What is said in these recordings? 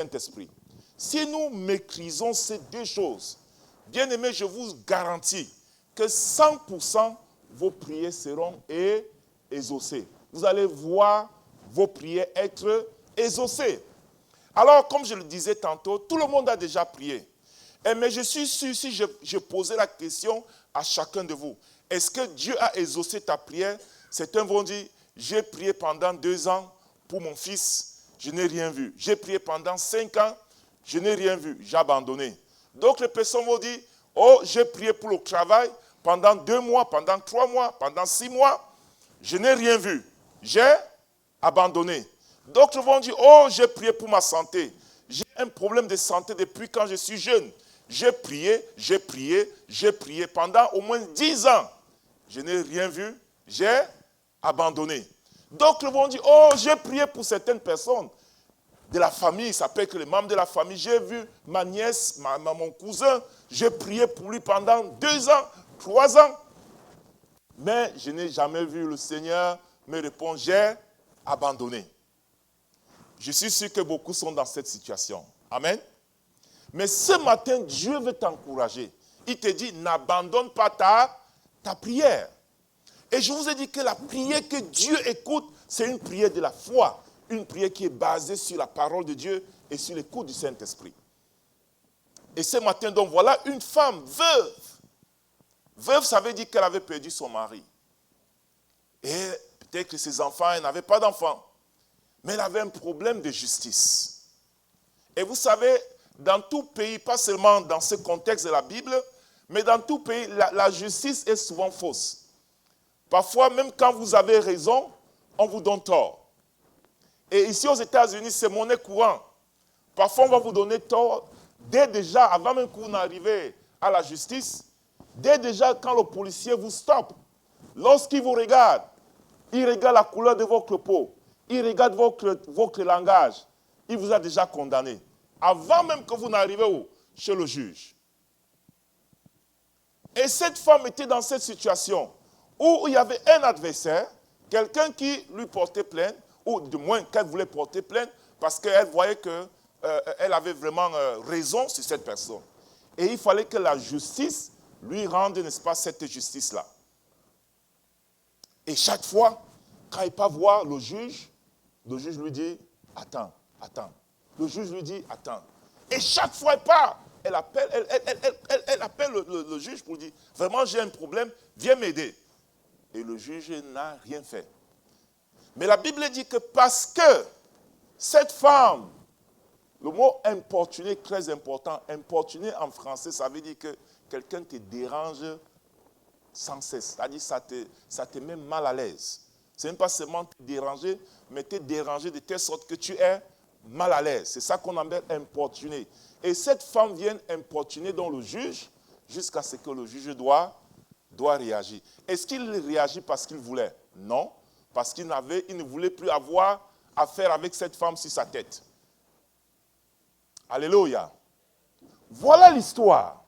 Saint-Esprit. Si nous maîtrisons ces deux choses, bien aimés, je vous garantis que 100% vos prières seront exaucées. Vous allez voir vos prières être exaucées. Alors, comme je le disais tantôt, tout le monde a déjà prié. Mais je suis sûr, si je posais la question à chacun de vous, est-ce que Dieu a exaucé ta prière? Certains vont dire, j'ai prié pendant 2 ans pour mon fils, je n'ai rien vu. J'ai prié pendant 5 ans, je n'ai rien vu, j'ai abandonné. D'autres personnes vont dire, oh, j'ai prié pour le travail pendant 2 mois, pendant 3 mois, pendant 6 mois, je n'ai rien vu, j'ai abandonné. D'autres vont dire, oh, j'ai prié pour ma santé. J'ai un problème de santé depuis quand je suis jeune. J'ai prié pendant au moins 10 ans. Je n'ai rien vu, j'ai abandonné. D'autres vont dire, oh, j'ai prié pour certaines personnes de la famille, ça peut être les membres de la famille. J'ai vu ma nièce, mon cousin, j'ai prié pour lui pendant 2 ans, 3 ans. Mais je n'ai jamais vu le Seigneur me répondre, j'ai abandonné. Je suis sûr que beaucoup sont dans cette situation. Amen. Mais ce matin, Dieu veut t'encourager. Il te dit, n'abandonne pas ta prière. Et je vous ai dit que la prière que Dieu écoute, c'est une prière de la foi. Une prière qui est basée sur la parole de Dieu et sur l'écoute du Saint-Esprit. Et ce matin, donc, voilà une femme veuve. Veuve, ça veut dire qu'elle avait perdu son mari. Et peut-être que ses enfants, elle n'avait pas d'enfants. Mais elle avait un problème de justice. Et vous savez, dans tout pays, pas seulement dans ce contexte de la Bible, mais dans tout pays, la justice est souvent fausse. Parfois, même quand vous avez raison, on vous donne tort. Et ici aux États-Unis, c'est monnaie courante. Parfois, on va vous donner tort dès déjà, avant même que vous n'arrivez à la justice, dès déjà quand le policier vous stoppe, lorsqu'il vous regarde, il regarde la couleur de votre peau, il regarde votre langage, il vous a déjà condamné. Avant même que vous n'arrivez où? Chez le juge. Et cette femme était dans cette situation où il y avait un adversaire, quelqu'un qui lui portait plainte, ou du moins qu'elle voulait porter plainte, parce qu'elle voyait qu'elle avait vraiment raison sur cette personne. Et il fallait que la justice lui rende, n'est-ce pas, cette justice-là. Et chaque fois, quand il part voir le juge lui dit, attends. Le juge lui dit, attends. Et chaque fois, elle part. Elle appelle le juge pour dire, vraiment, j'ai un problème, viens m'aider. Et le juge n'a rien fait. Mais la Bible dit que parce que cette femme, le mot importuner est très important. Importuner en français, ça veut dire que quelqu'un te dérange sans cesse. C'est-à-dire ça te met mal à l'aise. Ce n'est pas seulement te déranger, mais te déranger de telle sorte que tu es mal à l'aise. C'est ça qu'on appelle importuner. Et cette femme vient importuner dans le juge jusqu'à ce que le juge doit réagir. Est-ce qu'il réagit parce qu'il voulait? Non, parce qu'il ne voulait plus avoir affaire avec cette femme sur sa tête. Alléluia. Voilà l'histoire.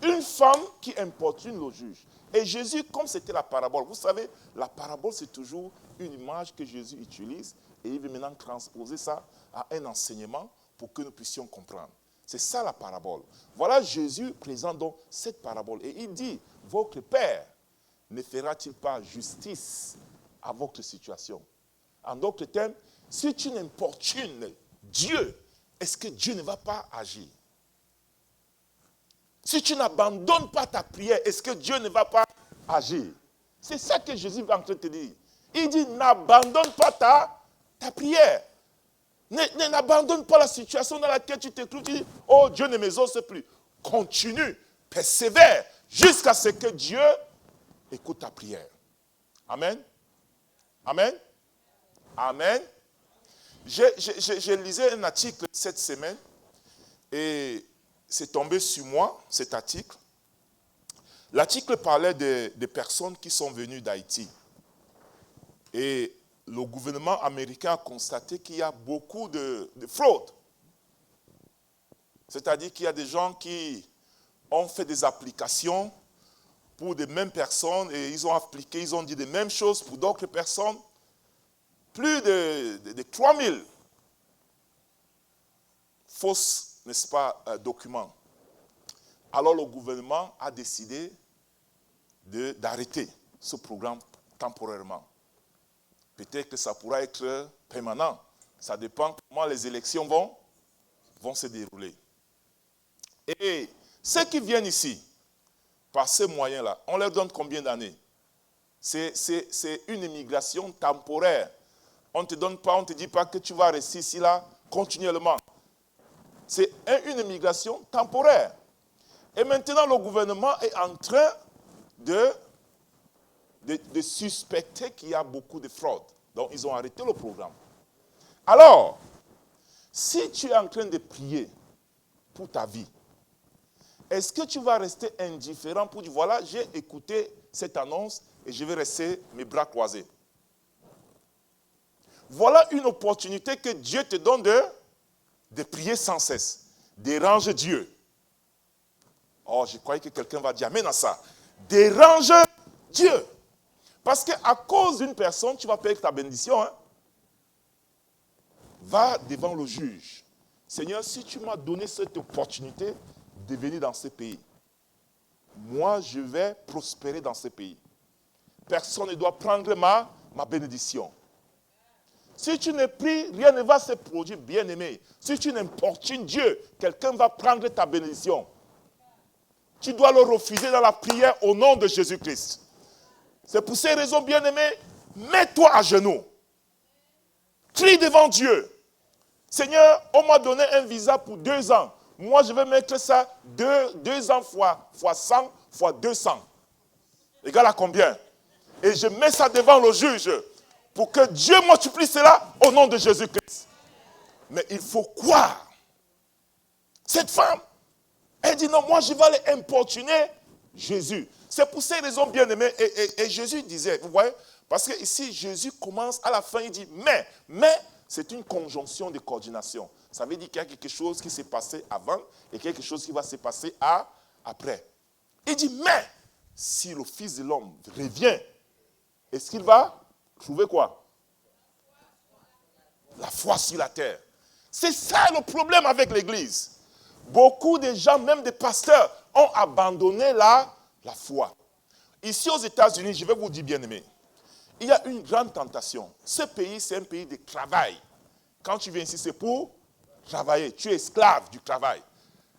Une femme qui importune le juge. Et Jésus, comme c'était la parabole, vous savez, la parabole c'est toujours une image que Jésus utilise et il veut maintenant transposer ça à un enseignement pour que nous puissions comprendre. C'est ça la parabole. Voilà Jésus présente donc cette parabole. Et il dit, votre Père ne fera-t-il pas justice à votre situation? En d'autres termes, si tu n'importunes Dieu, est-ce que Dieu ne va pas agir? Si tu n'abandonnes pas ta prière, est-ce que Dieu ne va pas agir? C'est ça que Jésus est en train de te dire. Il dit, n'abandonne pas ta prière. N'abandonne pas la situation dans laquelle tu te trouves. Tu dis, oh, Dieu ne m'exauce plus. Continue, persévère, jusqu'à ce que Dieu écoute ta prière. Amen. Amen. Amen. Je lisais un article cette semaine et c'est tombé sur moi, cet article. L'article parlait des personnes qui sont venues d'Haïti. Et le gouvernement américain a constaté qu'il y a beaucoup de fraude. C'est-à-dire qu'il y a des gens qui ont fait des applications pour des mêmes personnes et ils ont dit les mêmes choses pour d'autres personnes. Plus de 3000. fausses, n'est-ce pas, documents. Alors le gouvernement a décidé d'arrêter ce programme temporairement. Peut-être que ça pourra être permanent. Ça dépend comment les élections vont se dérouler. Et ceux qui viennent ici, par ces moyens-là, on leur donne combien d'années? C'est une immigration temporaire. On ne te donne pas, on ne te dit pas que tu vas rester ici là continuellement. C'est une immigration temporaire. Et maintenant, le gouvernement est en train de suspecter qu'il y a beaucoup de fraude. Donc, ils ont arrêté le programme. Alors, si tu es en train de prier pour ta vie, est-ce que tu vas rester indifférent pour dire, voilà, j'ai écouté cette annonce et je vais rester mes bras croisés? Voilà une opportunité que Dieu te donne de prier sans cesse. Dérange Dieu. Oh, je croyais que quelqu'un va dire amen à ça. Dérange Dieu. Parce qu'à cause d'une personne, tu vas perdre ta bénédiction. Hein? Va devant le juge. Seigneur, si tu m'as donné cette opportunité de venir dans ce pays, moi, je vais prospérer dans ce pays. Personne ne doit prendre ma bénédiction. Si tu ne pries, rien ne va se produire, bien-aimé. Si tu n'importunes Dieu, quelqu'un va prendre ta bénédiction. Tu dois le refuser dans la prière au nom de Jésus-Christ. C'est pour ces raisons, bien-aimé, mets-toi à genoux. Crie devant Dieu. Seigneur, on m'a donné un visa pour 2 ans. Moi, je vais mettre ça 2 ans fois 100 fois 200. Égal à combien? Et je mets ça devant le juge pour que Dieu multiplie cela au nom de Jésus-Christ. Mais il faut croire. Cette femme, elle dit non, moi je vais aller importuner Jésus. C'est pour ces raisons, bien-aimés. Et Jésus disait, vous voyez, parce que ici, Jésus commence à la fin, il dit, mais, c'est une conjonction de coordination. Ça veut dire qu'il y a quelque chose qui s'est passé avant et quelque chose qui va se passer après. Il dit, mais, si le Fils de l'homme revient, est-ce qu'il va trouver quoi? La foi sur la terre. C'est ça le problème avec l'Église. Beaucoup de gens, même des pasteurs, ont abandonné la foi. Ici aux États-Unis, je vais vous dire, bien-aimés, il y a une grande tentation. Ce pays, c'est un pays de travail. Quand tu viens ici, c'est pour travailler. Tu es esclave du travail.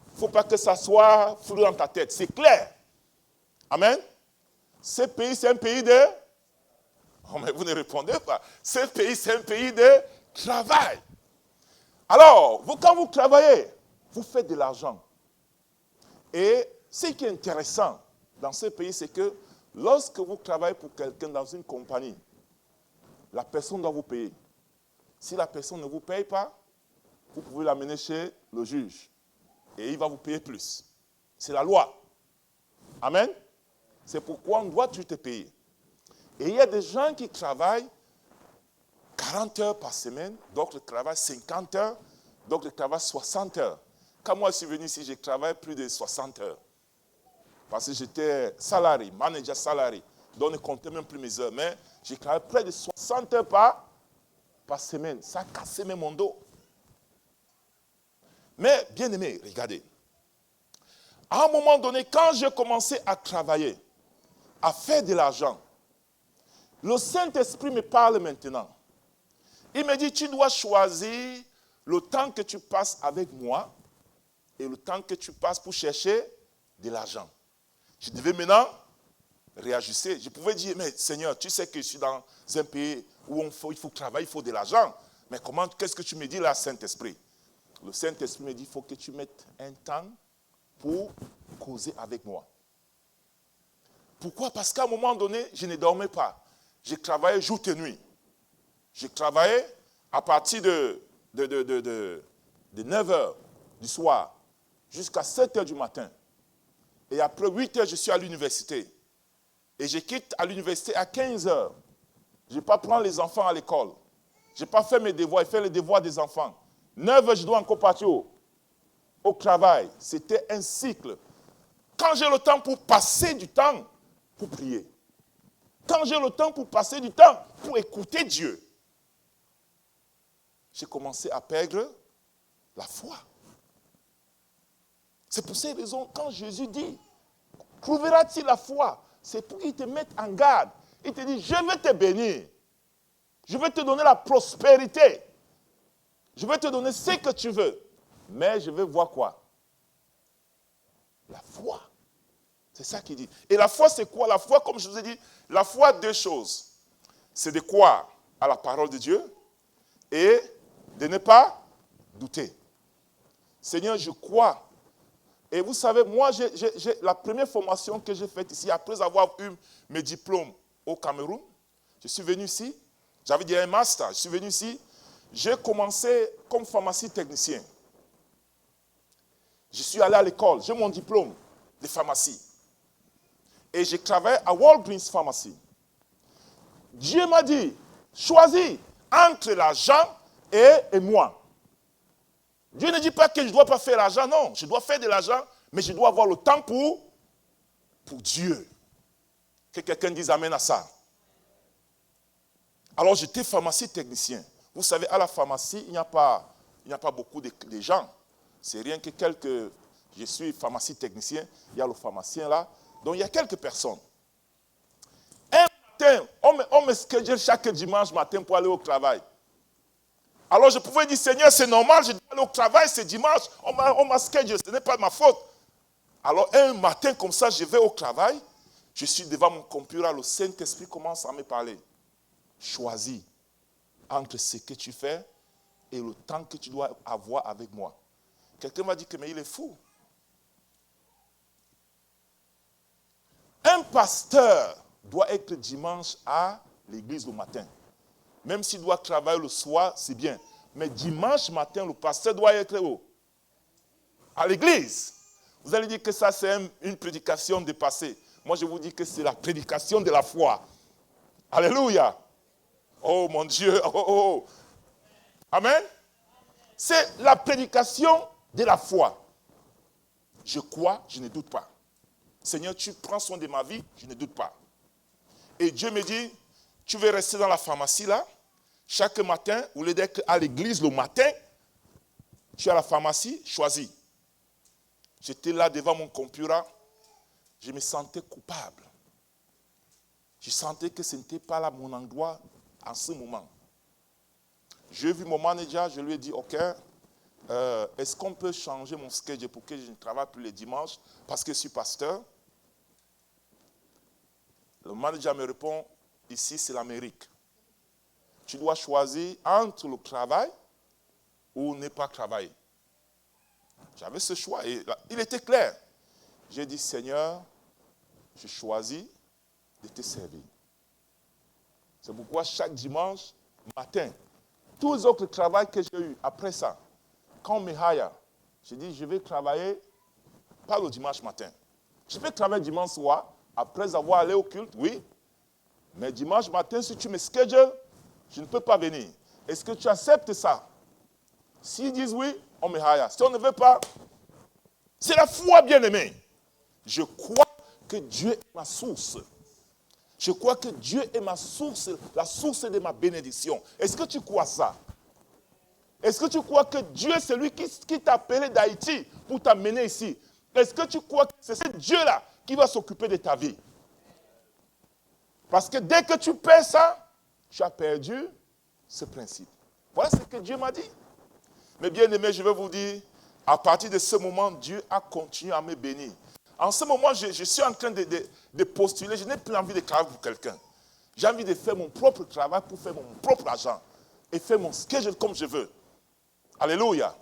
Il ne faut pas que ça soit flou dans ta tête. C'est clair. Amen. Ce pays, c'est un pays de... Oh, mais vous ne répondez pas. Ce pays, c'est un pays de travail. Alors, quand vous travaillez, vous faites de l'argent. Et ce qui est intéressant dans ce pays, c'est que lorsque vous travaillez pour quelqu'un dans une compagnie, la personne doit vous payer. Si la personne ne vous paye pas, vous pouvez l'amener chez le juge. Et il va vous payer plus. C'est la loi. Amen. C'est pourquoi on doit te payer. Et il y a des gens qui travaillent 40 heures par semaine, d'autres travaillent 50 heures, d'autres travaillent 60 heures. Quand moi je suis venu ici, j'ai travaillé plus de 60 heures. Parce que j'étais salarié, manager salarié. Donc je ne comptais même plus mes heures. Mais j'ai travaillé près de 60 heures par semaine. Ça a cassé même mon dos. Mais bien aimé, regardez. À un moment donné, quand j'ai commencé à travailler, à faire de l'argent, le Saint-Esprit me parle maintenant. Il me dit, tu dois choisir le temps que tu passes avec moi et le temps que tu passes pour chercher de l'argent. Je devais maintenant réajuster. Je pouvais dire, mais Seigneur, tu sais que je suis dans un pays où il faut travailler, il faut de l'argent. Mais qu'est-ce que tu me dis là, Saint-Esprit? Le Saint-Esprit me dit, il faut que tu mettes un temps pour causer avec moi. Pourquoi? Parce qu'à un moment donné, je ne dormais pas. Je travaillais jour et nuit. Je travaillais à partir de 9 h du soir jusqu'à 7 h du matin. Et après 8 h, je suis à l'université. Et je quitte à l'université à 15 h. Je ne vais pas prendre les enfants à l'école. Je n'ai pas fait mes devoirs et faire les devoirs des enfants. 9 h, je dois encore partir au travail. C'était un cycle. Quand j'ai le temps pour passer du temps pour prier, quand j'ai le temps pour passer du temps pour écouter Dieu, j'ai commencé à perdre la foi. C'est pour ces raisons, quand Jésus dit, trouveras-tu la foi? C'est pour qu'il te mette en garde. Il te dit, je vais te bénir. Je vais te donner la prospérité. Je vais te donner ce que tu veux. Mais je vais voir quoi? La foi. C'est ça qu'il dit. Et la foi, c'est quoi? La foi, comme je vous ai dit, la foi, deux choses. C'est de croire à la parole de Dieu et de ne pas douter. Seigneur, je crois. Et vous savez, moi, la première formation que j'ai faite ici, après avoir eu mes diplômes au Cameroun, je suis venu ici, j'avais déjà un master, je suis venu ici, j'ai commencé comme pharmacie technicien. Je suis allé à l'école, j'ai mon diplôme de pharmacie. Et j'ai travaillé à Walgreens Pharmacy. Dieu m'a dit, choisis entre l'argent et moi. Dieu ne dit pas que je ne dois pas faire l'argent, non. Je dois faire de l'argent, mais je dois avoir le temps pour Dieu. Que quelqu'un dise amen à ça. Alors j'étais pharmacie technicien. Vous savez, à la pharmacie, il n'y a pas beaucoup de gens. C'est rien que quelques... Je suis pharmacie technicien, il y a le pharmacien là. Donc il y a quelques personnes. Un matin, on me schedule chaque dimanche matin pour aller au travail. Alors je pouvais dire, Seigneur, c'est normal, je dois aller au travail, c'est dimanche, on m'a schedule, ce n'est pas ma faute. Alors un matin comme ça, je vais au travail, je suis devant mon computer, le Saint-Esprit commence à me parler. Choisis entre ce que tu fais et le temps que tu dois avoir avec moi. Quelqu'un m'a dit que mais il est fou. Un pasteur doit être dimanche à l'église le matin. Même s'il doit travailler le soir, c'est bien. Mais dimanche matin, le pasteur doit être où? À l'église. Vous allez dire que ça, c'est une prédication dépassée. Moi, je vous dis que c'est la prédication de la foi. Alléluia. Oh mon Dieu. Oh, oh, oh. Amen. C'est la prédication de la foi. Je crois, je ne doute pas. Seigneur, tu prends soin de ma vie, je ne doute pas. Et Dieu me dit, tu veux rester dans la pharmacie là, chaque matin, au lieu d'être à l'église le matin, tu es à la pharmacie, choisis. J'étais là devant mon computer, je me sentais coupable. Je sentais que ce n'était pas là mon endroit en ce moment. J'ai vu mon manager, je lui ai dit, ok, est-ce qu'on peut changer mon schedule pour que je ne travaille plus les dimanches parce que je suis pasteur? Le manager me répond, ici c'est l'Amérique. Tu dois choisir entre le travail ou ne pas travailler. J'avais ce choix et il était clair. J'ai dit, Seigneur, je choisis de te servir. C'est pourquoi chaque dimanche matin, tous les autres travaux que j'ai eu après ça, quand on me hire, j'ai dit, je vais travailler pas le dimanche matin. Je peux travailler dimanche soir, après avoir allé au culte, oui. Mais dimanche matin, si tu me schedules, je ne peux pas venir. Est-ce que tu acceptes ça? S'ils disent oui, on me hire. Si on ne veut pas, c'est la foi, bien-aimé. Je crois que Dieu est ma source. Je crois que Dieu est ma source, la source de ma bénédiction. Est-ce que tu crois ça? Est-ce que tu crois que Dieu est celui qui t'a appelé d'Haïti pour t'amener ici? Est-ce que tu crois que c'est ce Dieu-là qui va s'occuper de ta vie? Parce que dès que tu perds ça, tu as perdu ce principe. Voilà ce que Dieu m'a dit. Mais bien aimé, je vais vous dire, à partir de ce moment, Dieu a continué à me bénir. En ce moment, je suis en train de postuler. Je n'ai plus envie de travailler pour quelqu'un. J'ai envie de faire mon propre travail pour faire mon propre argent. Et faire mon schedule comme je veux. Alléluia.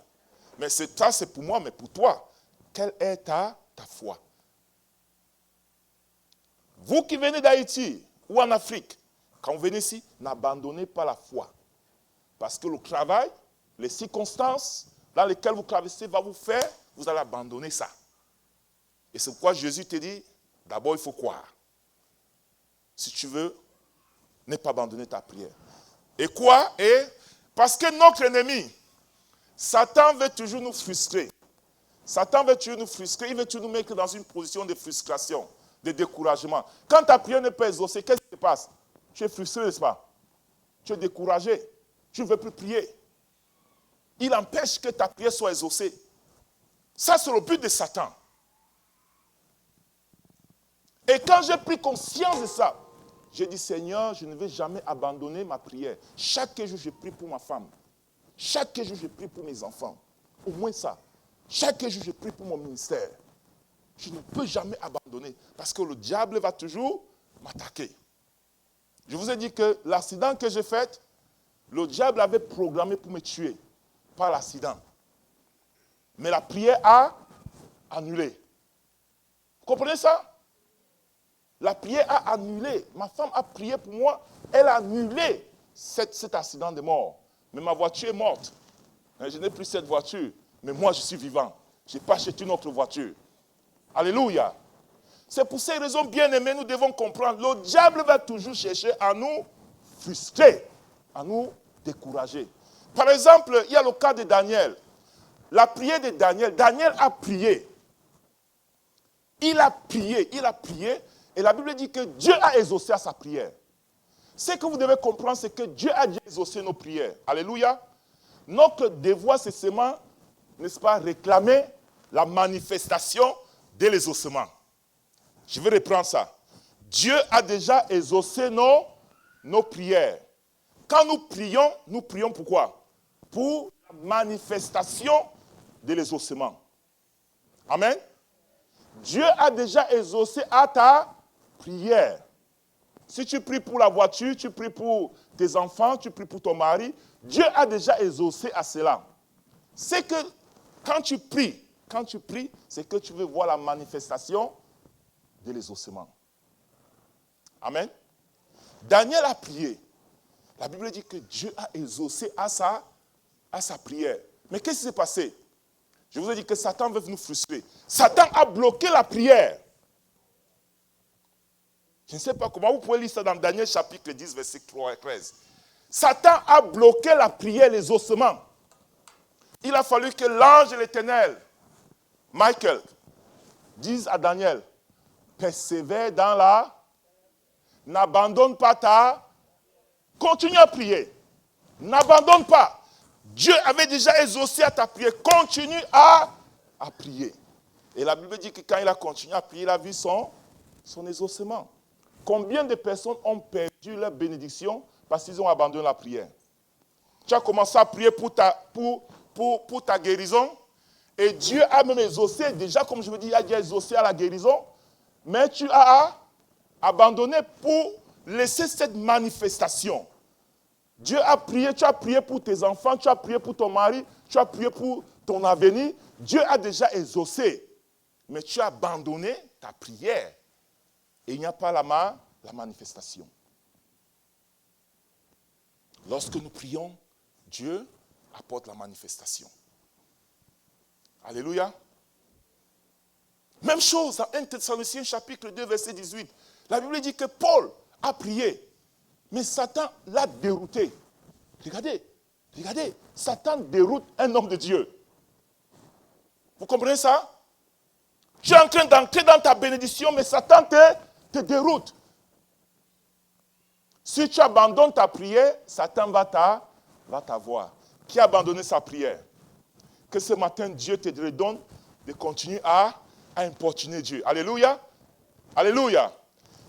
Mais ça, c'est pour moi, mais pour toi, quelle est ta foi? Vous qui venez d'Haïti ou en Afrique, quand vous venez ici, n'abandonnez pas la foi. Parce que le travail, les circonstances dans lesquelles vous traversez va vous faire, vous allez abandonner ça. Et c'est pourquoi Jésus te dit, d'abord il faut croire. Si tu veux, ne pas abandonner ta prière. Et quoi? Et parce que notre ennemi, Satan veut toujours nous frustrer. Satan veut toujours nous frustrer, il veut toujours nous mettre dans une position de frustration, de découragement. Quand ta prière n'est pas exaucée, qu'est-ce qui se passe? Tu es frustré, n'est-ce pas? Tu es découragé. Tu ne veux plus prier. Il empêche que ta prière soit exaucée. Ça, c'est le but de Satan. Et quand j'ai pris conscience de ça, j'ai dit, Seigneur, je ne vais jamais abandonner ma prière. Chaque jour, je prie pour ma femme. Chaque jour, je prie pour mes enfants. Au moins ça. Chaque jour, je prie pour mon ministère. Je ne peux jamais abandonner parce que le diable va toujours m'attaquer. Je vous ai dit que l'accident que j'ai fait, le diable avait programmé pour me tuer par l'accident. Mais la prière a annulé. Vous comprenez ça? La prière a annulé. Ma femme a prié pour moi. Elle a annulé cet accident de mort. Mais ma voiture est morte. Je n'ai plus cette voiture. Mais moi, je suis vivant. Je n'ai pas acheté une autre voiture. Alléluia. C'est pour ces raisons, bien aimés, nous devons comprendre. Le diable va toujours chercher à nous frustrer, à nous décourager. Par exemple, il y a le cas de Daniel. La prière de Daniel. Daniel a prié. Il a prié. Et la Bible dit que Dieu a exaucé à sa prière. Ce que vous devez comprendre, c'est que Dieu a déjà exaucé nos prières. Alléluia. Notre devoir, c'est seulement, n'est-ce pas, réclamer la manifestation de l'exaucement. Je vais reprendre ça. Dieu a déjà exaucé nos prières. Quand nous prions pourquoi? Pour la manifestation de l'exaucement. Amen. Dieu a déjà exaucé à ta prière. Si tu pries pour la voiture, tu pries pour tes enfants, tu pries pour ton mari, Dieu a déjà exaucé à cela. C'est que quand tu pries, c'est que tu veux voir la manifestation de l'exaucement. Amen. Daniel a prié. La Bible dit que Dieu a exaucé à sa prière. Mais qu'est-ce qui s'est passé? Je vous ai dit que Satan veut nous frustrer. Satan a bloqué la prière. Je ne sais pas comment, vous pouvez lire ça dans Daniel chapitre 10, verset 3 et 13. Satan a bloqué la prière, les ossements. Il a fallu que l'ange de l'Éternel, Michael, dise à Daniel, persévère dans la... N'abandonne pas ta... Continue à prier. N'abandonne pas. Dieu avait déjà exaucé à ta prière. Continue à prier. Et la Bible dit que quand il a continué à prier, il a vu son exaucement. Combien de personnes ont perdu leur bénédiction parce qu'ils ont abandonné la prière? Tu as commencé à prier pour ta guérison et Dieu a même exaucé, déjà comme je vous dis, il a déjà exaucé à la guérison, mais tu as abandonné pour laisser cette manifestation. Dieu a prié, tu as prié pour tes enfants, tu as prié pour ton mari, tu as prié pour ton avenir. Dieu a déjà exaucé, mais tu as abandonné ta prière. Et il n'y a pas la manifestation. Lorsque nous prions, Dieu apporte la manifestation. Alléluia. Même chose dans 1 Thessaloniciens chapitre 2, verset 18. La Bible dit que Paul a prié, mais Satan l'a dérouté. Regardez, Satan déroute un homme de Dieu. Vous comprenez ça? Tu es en train d'entrer dans ta bénédiction, mais Satan te déroute. Si tu abandonnes ta prière, Satan va t'avoir. Qui a abandonné sa prière? Que ce matin, Dieu te redonne de continuer à importuner Dieu. Alléluia. Alléluia.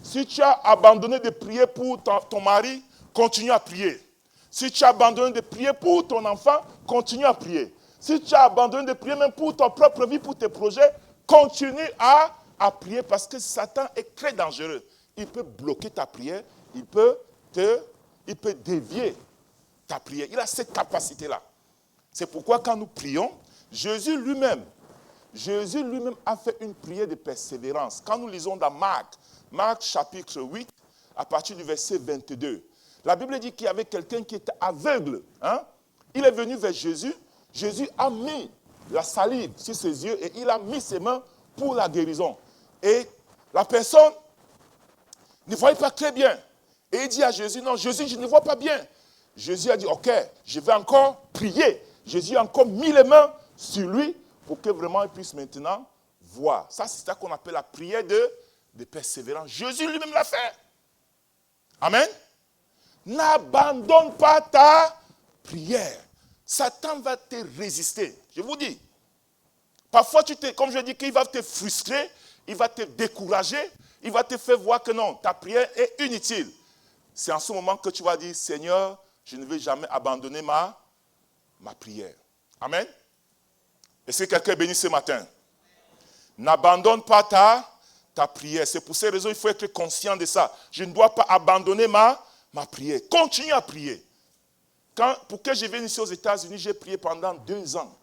Si tu as abandonné de prier pour ton mari, continue à prier. Si tu as abandonné de prier pour ton enfant, continue à prier. Si tu as abandonné de prier même pour ton propre vie, pour tes projets, continue à prier parce que Satan est très dangereux. Il peut bloquer ta prière, il peut dévier ta prière. Il a cette capacité-là. C'est pourquoi quand nous prions, Jésus lui-même a fait une prière de persévérance. Quand nous lisons dans Marc chapitre 8, à partir du verset 22, la Bible dit qu'il y avait quelqu'un qui était aveugle. Il est venu vers Jésus. Jésus a mis la salive sur ses yeux et il a mis ses mains pour la guérison. Et la personne ne voyait pas très bien. Et il dit à Jésus, non, Jésus, je ne vois pas bien. Jésus a dit, ok, je vais encore prier. Jésus a encore mis les mains sur lui pour que vraiment il puisse maintenant voir. Ça, c'est ça qu'on appelle la prière de persévérance. Jésus lui-même l'a fait. Amen. N'abandonne pas ta prière. Satan va te résister. Je vous dis. Parfois, comme je dis, qu'il va te frustrer, il va te décourager, il va te faire voir que non, ta prière est inutile. C'est en ce moment que tu vas dire, Seigneur, je ne vais jamais abandonner ma prière. Amen. Est-ce que quelqu'un est béni ce matin? N'abandonne pas ta prière. C'est pour ces raisons il faut être conscient de ça. Je ne dois pas abandonner ma prière. Continue à prier. Pour que je vienne ici aux États-Unis, j'ai prié pendant 2 ans.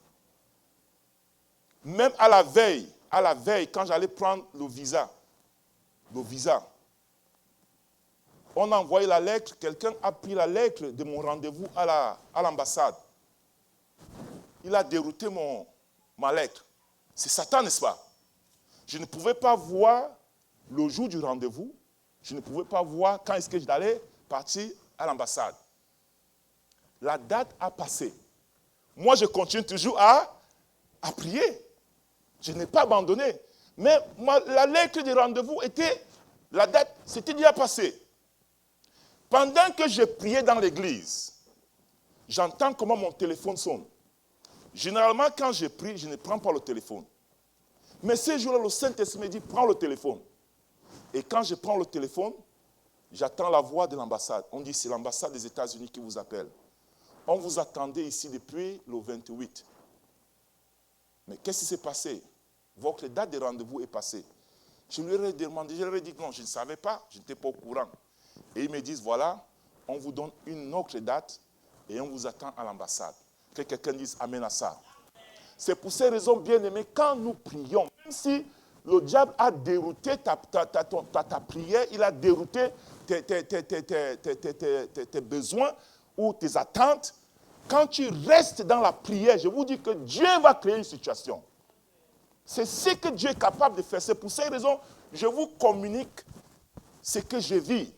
Même à la veille, quand j'allais prendre le visa, on a envoyé la lettre, quelqu'un a pris la lettre de mon rendez-vous à l'ambassade. Il a dérouté ma lettre. C'est Satan, n'est-ce pas? Je ne pouvais pas voir le jour du rendez-vous. Je ne pouvais pas voir quand est-ce que j'allais partir à l'ambassade. La date a passé. Moi, je continue toujours à prier. Je n'ai pas abandonné. Mais la lettre du rendez-vous la date, c'était déjà passé. Pendant que je priais dans l'église, j'entends comment mon téléphone sonne. Généralement, quand je prie, je ne prends pas le téléphone. Mais ce jour-là, le Saint-Esprit me dit, prends le téléphone. Et quand je prends le téléphone, j'attends la voix de l'ambassade. On dit, c'est l'ambassade des États-Unis qui vous appelle. On vous attendait ici depuis le 28. Mais qu'est-ce qui s'est passé? Votre date de rendez-vous est passée. Je leur ai demandé, je leur ai dit non, je ne savais pas, je n'étais pas au courant. Et ils me disent, voilà, on vous donne une autre date et on vous attend à l'ambassade. Que quelqu'un dise amen à ça. C'est pour ces raisons, bien aimés, quand nous prions, même si le diable a dérouté ta prière, il a dérouté tes besoins ou tes attentes, quand tu restes dans la prière, je vous dis que Dieu va créer une situation. C'est ce que Dieu est capable de faire. C'est pour ces raisons, je vous communique ce que je vis.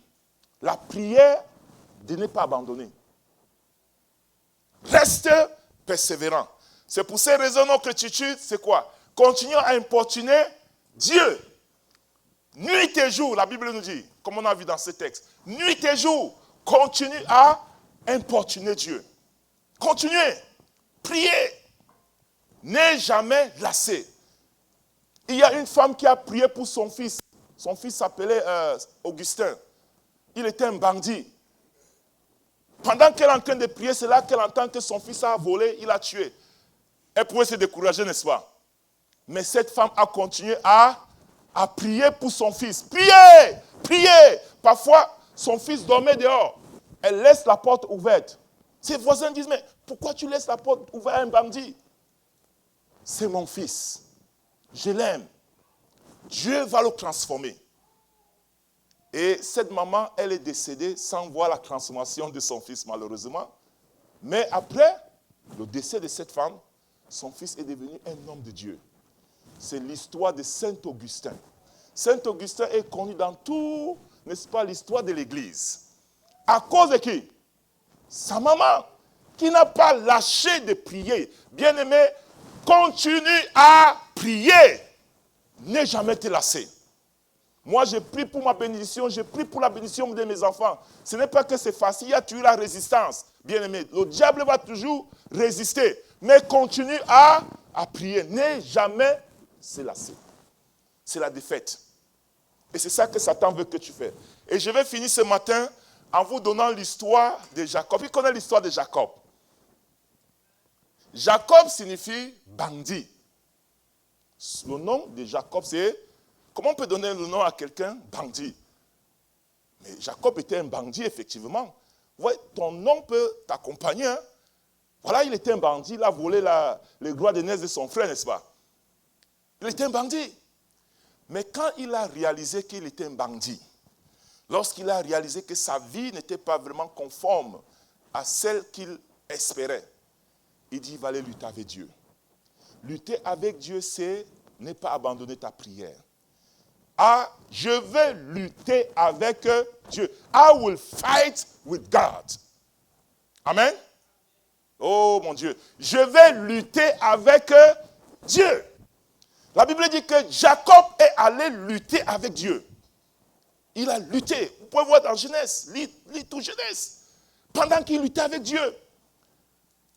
La prière de ne pas abandonner. Reste persévérant. C'est pour ces raisons, notre attitude, c'est quoi? Continuons à importuner Dieu. Nuit et jour, la Bible nous dit, comme on a vu dans ce texte, nuit et jour, continue à importuner Dieu. Continuez, priez. N'ayez jamais lassé. Il y a une femme qui a prié pour son fils. Son fils s'appelait Augustin. Il était un bandit. Pendant qu'elle est en train de prier, c'est là qu'elle entend que son fils a volé, il a tué. Elle pouvait se décourager, n'est-ce pas? Mais cette femme a continué à prier pour son fils. Priez! Priez! Parfois, son fils dormait dehors. Elle laisse la porte ouverte. Ses voisins disent, mais pourquoi tu laisses la porte ouverte à un bandit? C'est mon fils. Je l'aime. Dieu va le transformer. Et cette maman, elle est décédée sans voir la transformation de son fils, malheureusement. Mais après le décès de cette femme, son fils est devenu un homme de Dieu. C'est l'histoire de Saint Augustin. Saint Augustin est connu dans tout, n'est-ce pas, l'histoire de l'Église. À cause de qui? Sa maman, qui n'a pas lâché de prier. Bien-aimé, continue à prier. N'aie jamais te lasser. Moi, je prie pour ma bénédiction, je prie pour la bénédiction de mes enfants. Ce n'est pas que c'est facile, il y a toujours la résistance. Bien-aimé, le diable va toujours résister. Mais continue à prier. N'aie jamais se lasser. C'est la défaite. Et c'est ça que Satan veut que tu fasses. Et je vais finir ce matin en vous donnant l'histoire de Jacob. Qui connaît l'histoire de Jacob? Jacob signifie bandit. Le nom de Jacob, c'est... Comment on peut donner le nom à quelqu'un? Bandit. Mais Jacob était un bandit, effectivement. Ouais, ton nom peut t'accompagner. Hein? Voilà, il était un bandit. Il a volé les gloires de d'aînesse de son frère, n'est-ce pas? Il était un bandit. Mais quand il a réalisé qu'il était un bandit, lorsqu'il a réalisé que sa vie n'était pas vraiment conforme à celle qu'il espérait, il dit, il va aller lutter avec Dieu. Lutter avec Dieu, c'est ne pas abandonner ta prière. Ah, je vais lutter avec Dieu. I will fight with God. Amen. Oh mon Dieu. Je vais lutter avec Dieu. La Bible dit que Jacob est allé lutter avec Dieu. Il a lutté. Vous pouvez voir dans Genèse. Lis tout Genèse. Pendant qu'il luttait avec Dieu.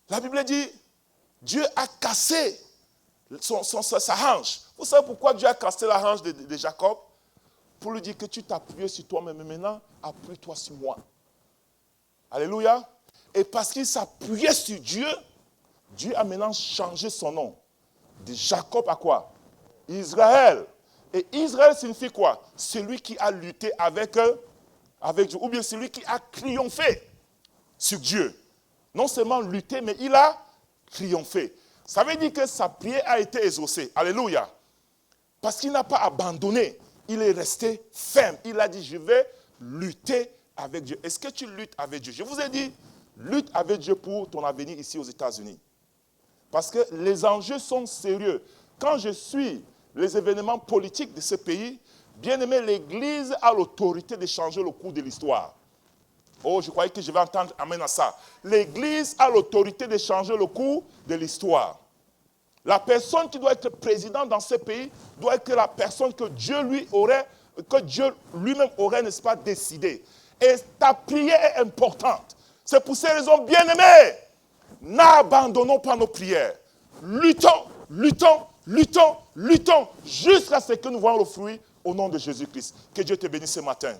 La Bible dit, Dieu a cassé sa hanche. Vous savez pourquoi Dieu a cassé la hanche de Jacob? Pour lui dire que tu t'appuyais sur toi-même, mais maintenant, appuie-toi sur moi. Alléluia. Et parce qu'il s'appuyait sur Dieu, Dieu a maintenant changé son nom. De Jacob à quoi? Israël. Et Israël signifie quoi? Celui qui a lutté avec Dieu. Ou bien celui qui a triomphé sur Dieu. Non seulement lutté, mais il a triomphé. Ça veut dire que sa prière a été exaucée. Alléluia. Parce qu'il n'a pas abandonné. Il est resté ferme. Il a dit, je vais lutter avec Dieu. Est-ce que tu luttes avec Dieu? Je vous ai dit, lutte avec Dieu pour ton avenir ici aux États-Unis. Parce que les enjeux sont sérieux. Quand je suis les événements politiques de ce pays, bien aimé, l'Église a l'autorité de changer le cours de l'histoire. Oh, je croyais que je vais entendre amen à ça. L'Église a l'autorité de changer le cours de l'histoire. La personne qui doit être président dans ce pays doit être la personne que Dieu lui-même aurait, n'est-ce pas, décidé. Et ta prière est importante. C'est pour ces raisons, bien aimés, n'abandonnons pas nos prières. Luttons, luttons, luttons, luttons, jusqu'à ce que nous voyons le fruit au nom de Jésus-Christ. Que Dieu te bénisse ce matin.